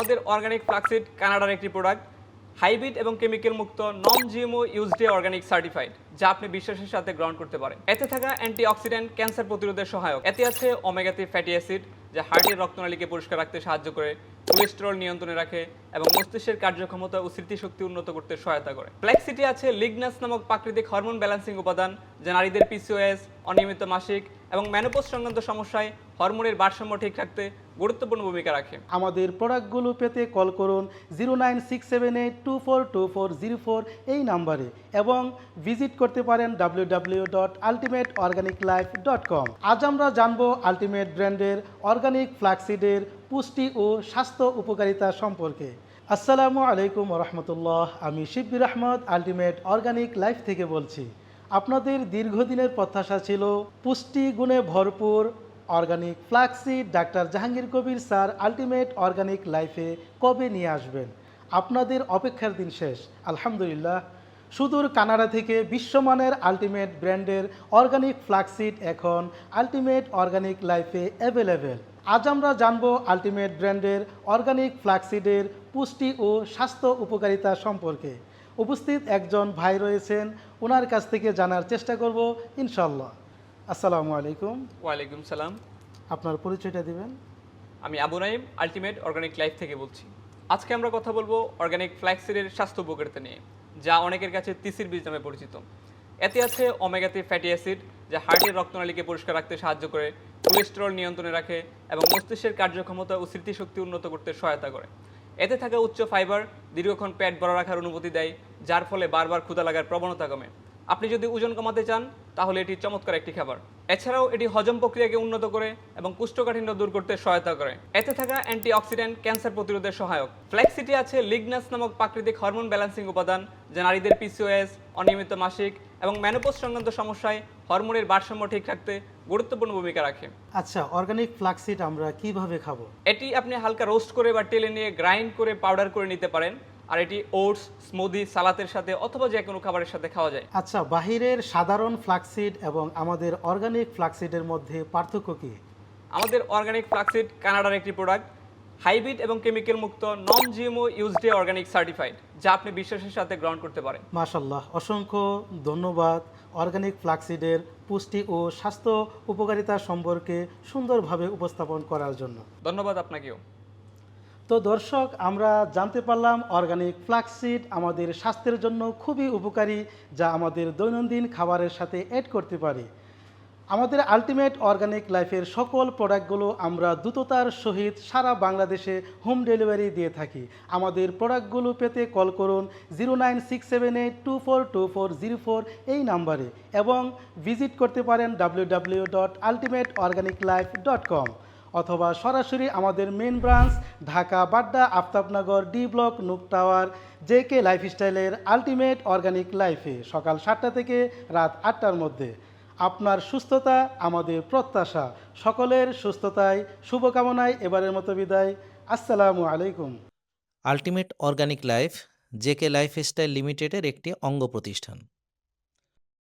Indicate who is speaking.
Speaker 1: আমাদের organic flaxseed কানাডার একটি প্রোডাক্ট, হাইব্রিড এবং কেমিক্যাল মুক্ত নন জিএমও ইউজডে অর্গানিক সার্টিফাইড, যা আপনি বিশ্বাসের সাথে গ্রহণ করতে পারেন। এতে থাকা অ্যান্টিঅক্সিডেন্ট ক্যান্সার প্রতিরোধে সহায়ক। এতে আছে ওমেগা 3 ফ্যাটি অ্যাসিড, যা হার্টের রক্তনালীকে পরিষ্কার রাখতে সাহায্য করে, কোলেস্টেরল নিয়ন্ত্রণে রাখে এবং মস্তিষ্কের কার্যক্ষমতা ও স্মৃতিশক্তি উন্নত করতে সহায়তা করে। ফ্ল্যাক্সিটি আছে লিগনাস নামক প্রাকৃতিক হরমোন ব্যালেন্সিং উপাদান, যা নারীদের পিসিওএস, অনিয়মিত মাসিক এবং মেনোপজ সংক্রান্ত সমস্যায় হরমোনের ভারসাম্য ঠিক রাখতে গুরুত্বপূর্ণ ভূমিকা রাখে।
Speaker 2: আমাদের প্রোডাক্টগুলো পেতে কল করুন 09678242404 এই নাম্বারে এবং ভিজিট করতে পারেন www.ultimateorganiclife.com। আজ আমরা জানবো আলটিমেট ব্র্যান্ডের অর্গানিক ফ্ল্যাক্সিডের পুষ্টি ও স্বাস্থ্য উপকারিতা সম্পর্কে। আসসালামু আলাইকুম রহমতুল্লাহ, আমি Shibbir Ahmed ultimate organic life থেকে বলছি। আপনাদের দীর্ঘদিনের প্রত্যাশা ছিল পুষ্টি গুণে ভরপুর organic flaxseed doctor Jahangir Kabir sir ultimate organic লাইফে কবে নিয়ে আসবেন। আপনাদের অপেক্ষার দিন শেষ। আলহামদুলিল্লাহ, সুদূর কানাডা থেকে বিশ্বমানের আলটিমেট ব্র্যান্ডের অর্গানিক ফ্ল্যাক্সিড এখন আলটিমেট অর্গানিক লাইফে অ্যাভেলেবেল। আজ আমরা জানবো আলটিমেট ব্র্যান্ডের অর্গানিক ফ্ল্যাক্সিডের পুষ্টি ও স্বাস্থ্য উপকারিতা সম্পর্কে। উপস্থিত একজন ভাই রয়েছেন, ওনার কাছ থেকে জানার চেষ্টা করব ইনশাল্লাহ। আসসালামু আলাইকুম।
Speaker 1: ওয়ালাইকুম সালাম।
Speaker 2: আপনার পরিচয়টা দিবেন?
Speaker 1: আমি Abu Naim, ultimate organic life থেকে বলছি। আজকে আমরা কথা বলবো অর্গানিক ফ্ল্যাক্সিডের স্বাস্থ্য উপকারিতা নিয়ে, যা অনেকের কাছে তিসির বীজ নামে পরিচিত। এতে আছে ওমেগা 3 ফ্যাটি অ্যাসিড, যা হার্টের রক্তনালীকে পরিষ্কার রাখতে সাহায্য করে, কোলেস্টেরল নিয়ন্ত্রণে রাখে এবং মস্তিষ্কের কার্যক্ষমতা ও স্মৃতিশক্তি উন্নত করতে সহায়তা করে। এতে থাকা উচ্চ ফাইবার দীর্ঘক্ষণ পেট ভরা রাখার অনুমতি দেয়, যার ফলে বারবার ক্ষুধা লাগার প্রবণতা কমে। আপনি যদি ওজন কমাতে চান তাহলে এটি চমৎকার একটি খাবার। এছাড়াও এটি হজম প্রক্রিয়াকে উন্নত করে এবং কোষ্ঠকাঠিন্য দূর করতে সহায়তা করে। এতে থাকা অ্যান্টিঅক্সিডেন্ট ক্যান্সার প্রতিরোধে সহায়ক। ফ্ল্যাক্সিটি আছে লিগনাস নামক প্রাকৃতিক হরমোন ব্যালেন্সিং উপাদান, যা নারীদের পিসিওএস, অনিয়মিত মাসিক এবং মেনোপজ সংক্রান্ত সমস্যায় হরমোনের ভারসাম্য ঠিক রাখতে গুরুত্বপূর্ণ ভূমিকা রাখে।
Speaker 2: আচ্ছা, অর্গানিক ফ্ল্যাক্সিড আমরা কিভাবে খাবো?
Speaker 1: এটি আপনি হালকা রোস্ট করে বা তেলে নিয়ে গ্রাইন্ড করে পাউডার করে নিতে পারেন। আর এটি ওটস, স্মুদি, সালাতের সাথে অথবা যে কোনো খাবারের সাথে খাওয়া যায়।
Speaker 2: আচ্ছা, বাহিরের সাধারণ ফ্ল্যাক্সিড এবং আমাদের অর্গানিক ফ্ল্যাক্সিডের মধ্যে পার্থক্য কি?
Speaker 1: আমাদের অর্গানিক ফ্ল্যাক্সিড কানাডার একটি প্রোডাক্ট, হাইব্রিড এবং কেমিক্যাল মুক্ত নন জিএমও ইউজডে অর্গানিক সার্টিফাইড, যা আপনি বিশ্বাসের সাথে গ্রহণ করতে পারেন।
Speaker 2: মাশাআল্লাহ, অসংখ্য ধন্যবাদ অর্গানিক ফ্ল্যাক্সিডের পুষ্টি ও স্বাস্থ্য উপকারিতা সম্পর্কে সুন্দরভাবে উপস্থাপন করার জন্য।
Speaker 1: ধন্যবাদ আপনাকেও।
Speaker 2: তো দর্শক, আমরা জানতে পারলাম অর্গানিক ফ্ল্যাক্সিড আমাদের স্বাস্থ্যের জন্য খুবই উপকারী, যা আমাদের দৈনন্দিন খাবারের সাথে অ্যাড করতে পারি। আমাদের আলটিমেট অর্গানিক লাইফের সকল প্রোডাক্টগুলো আমরা দ্রুততার সহিত সারা বাংলাদেশে হোম ডেলিভারি দিয়ে থাকি। আমাদের প্রোডাক্টগুলো পেতে কল করুন 09678242404 এই নাম্বারে এবং ভিজিট করতে পারেন www.ultimateorganiclife.com অথবা সরাসরি আমাদের main branch Dhaka Badda Aftabnagar D block nook tower JK লাইফস্টাইলের আলটিমেট অর্গানিক লাইফে সকাল 7টা থেকে রাত 8টার মধ্যে। আপনার সুস্থতা আমাদের প্রত্যাশা। সকলের সুস্থতায় শুভকামনায় এবারের মতো বিদায়। আসসালামু আলাইকুম।
Speaker 3: Ultimate organic life JK lifestyle লিমিটেডের একটি অঙ্গ প্রতিষ্ঠান।